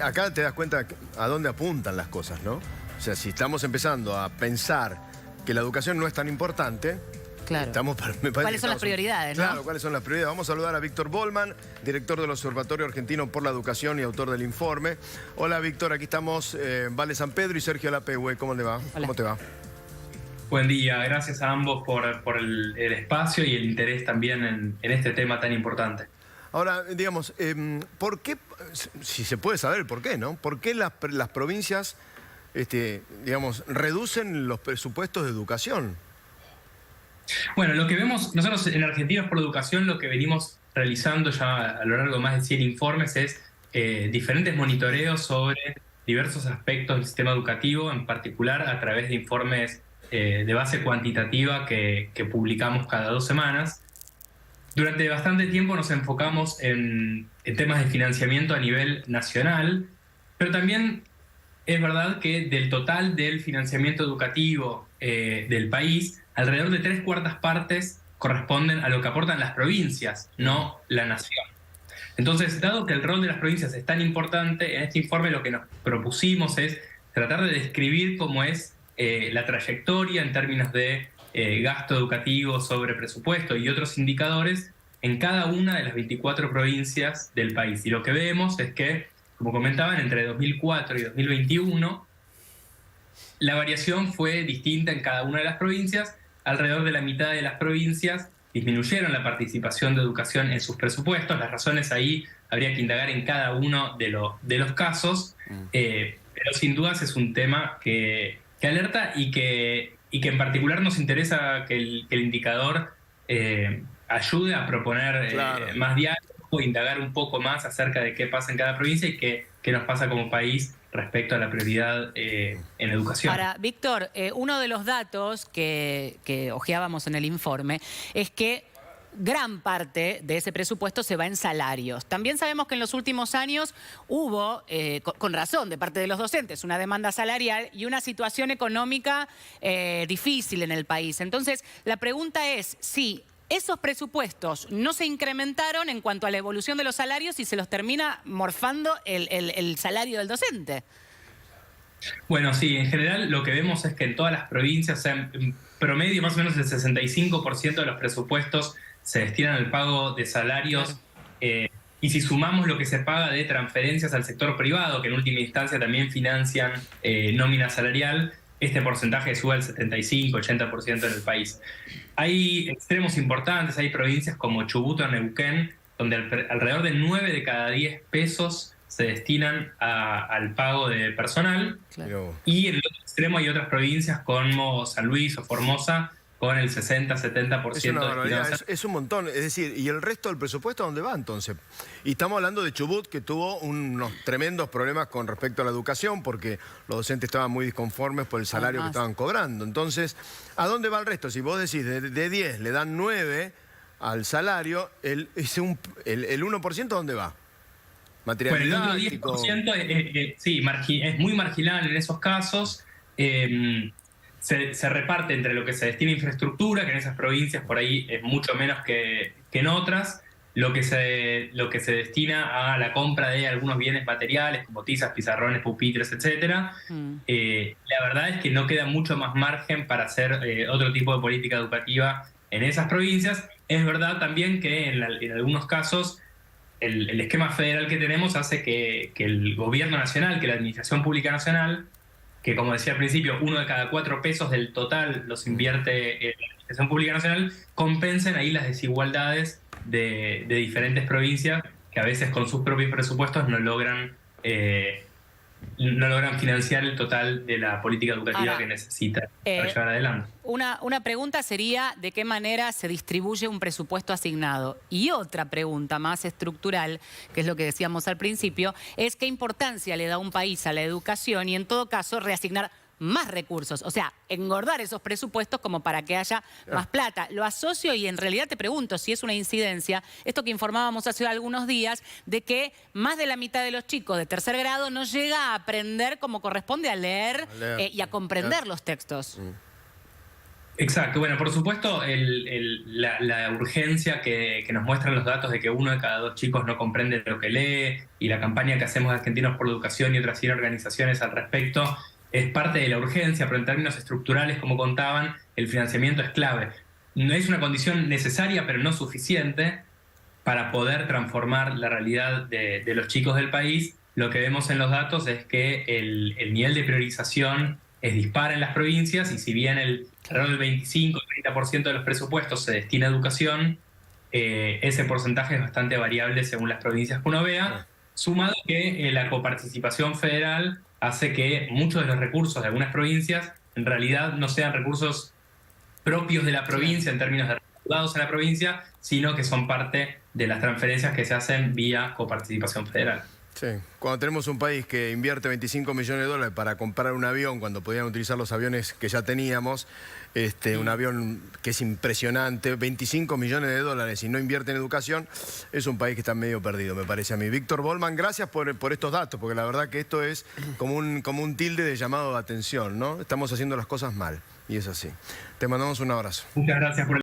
Acá te das cuenta a dónde apuntan las cosas, ¿no? O sea, si estamos empezando a pensar que la educación no es tan importante, claro. ¿Cuáles son las prioridades, Claro, ¿no? ¿cuáles son las prioridades? Vamos a saludar a Víctor Bollmann, director del Observatorio Argentino por la Educación y autor del informe. Hola, Víctor, aquí estamos Vale San Pedro y Sergio Lapehue. ¿Cómo le va? Hola. ¿Cómo te va? Buen día, gracias a ambos por el espacio y el interés también en este tema tan importante. Ahora, digamos, ¿por qué, si se puede saber por qué, ¿no? ¿Por qué las provincias, digamos, reducen los presupuestos de educación? Bueno, lo que vemos nosotros en Argentinos por la Educación, lo que venimos realizando ya a lo largo de más de 100 informes es diferentes monitoreos sobre diversos aspectos del sistema educativo, en particular a través de informes de base cuantitativa que publicamos cada 2 semanas. Durante bastante tiempo nos enfocamos en temas de financiamiento a nivel nacional, pero también es verdad que del total del financiamiento educativo del país, alrededor de 3/4 partes corresponden a lo que aportan las provincias, no la nación. Entonces, dado que el rol de las provincias es tan importante, en este informe lo que nos propusimos es tratar de describir cómo es la trayectoria en términos de gasto educativo sobre presupuesto y otros indicadores en cada una de las 24 provincias del país. Y lo que vemos es que, como comentaban, entre 2004 y 2021, la variación fue distinta en cada una de las provincias. Alrededor de la mitad de las provincias disminuyeron la participación de educación en sus presupuestos. Las razones ahí habría que indagar en cada uno de los casos, pero sin dudas es un tema que alerta y que en particular nos interesa que el indicador ayude a proponer más diálogo, indagar un poco más acerca de qué pasa en cada provincia y qué nos pasa como país respecto a la prioridad en educación. Ahora, Víctor, uno de los datos que ojeábamos en el informe es que gran parte de ese presupuesto se va en salarios. También sabemos que en los últimos años hubo, con razón, de parte de los docentes, una demanda salarial y una situación económica difícil en el país. Entonces, la pregunta es si esos presupuestos no se incrementaron en cuanto a la evolución de los salarios y se los termina morfando el salario del docente. Bueno, sí, en general lo que vemos es que en todas las provincias, en promedio más o menos el 65% de los presupuestos se destinan al pago de salarios, y si sumamos lo que se paga de transferencias al sector privado, que en última instancia también financian nómina salarial, este porcentaje sube al 75-80% en el país. Hay extremos importantes, hay provincias como Chubut o Neuquén, donde alrededor de 9 de cada 10 pesos se destinan al pago de personal. Claro. Y en el otro extremo hay otras provincias como San Luis o Formosa con el 60-70%. Es una barbaridad, es un montón. Es decir, ¿y el resto del presupuesto a dónde va entonces? Y estamos hablando de Chubut, que tuvo unos tremendos problemas con respecto a la educación, porque los docentes estaban muy disconformes por el salario que estaban cobrando. Entonces, ¿a dónde va el resto? Si vos decís de 10 le dan 9 al salario, el 1% ¿a dónde va? Material didáctico. Bueno, el otro 10% sí, es muy marginal en esos casos. Se reparte entre lo que se destina a infraestructura, que en esas provincias por ahí es mucho menos que en otras, lo que se destina a la compra de algunos bienes materiales, como tizas, pizarrones, pupitres, etc. La verdad es que no queda mucho más margen para hacer otro tipo de política educativa en esas provincias. Es verdad también que en algunos casos el esquema federal que tenemos hace que el gobierno nacional, que la administración pública nacional, que como decía al principio, 1 de cada 4 pesos del total los invierte en la Administración Pública Nacional, compensen ahí las desigualdades de diferentes provincias que a veces con sus propios presupuestos no logran financiar el total de la política educativa que necesita para llevar adelante. Una pregunta sería de qué manera se distribuye un presupuesto asignado. Y otra pregunta más estructural, que es lo que decíamos al principio, es qué importancia le da un país a la educación y en todo caso reasignar más recursos, o sea, engordar esos presupuestos como para que haya más plata. Lo asocio y en realidad te pregunto si es una incidencia, esto que informábamos hace algunos días, de que más de la mitad de los chicos de tercer grado no llega a aprender como corresponde a leer y a comprender los textos. Exacto, bueno, por supuesto la urgencia que nos muestran los datos de que 1 de cada 2 chicos no comprende lo que lee, y la campaña que hacemos de Argentinos por la Educación y otras 100 organizaciones al respecto es parte de la urgencia, pero en términos estructurales, como contaban, el financiamiento es clave. No es una condición necesaria, pero no suficiente para poder transformar la realidad de los chicos del país. Lo que vemos en los datos es que el nivel de priorización es dispar en las provincias, y si bien alrededor del 25-30% de los presupuestos se destina a educación, ese porcentaje es bastante variable según las provincias que uno vea, sumado que la coparticipación federal hace que muchos de los recursos de algunas provincias en realidad no sean recursos propios de la provincia en términos de recaudados en la provincia, sino que son parte de las transferencias que se hacen vía coparticipación federal. Sí, cuando tenemos un país que invierte 25 millones de dólares para comprar un avión, cuando podían utilizar los aviones que ya teníamos, un avión que es impresionante, 25 millones de dólares y no invierte en educación, es un país que está medio perdido, me parece a mí. Víctor Volman, gracias por estos datos, porque la verdad que esto es como un tilde de llamado de atención, ¿no? Estamos haciendo las cosas mal, y es así. Te mandamos un abrazo. Muchas gracias por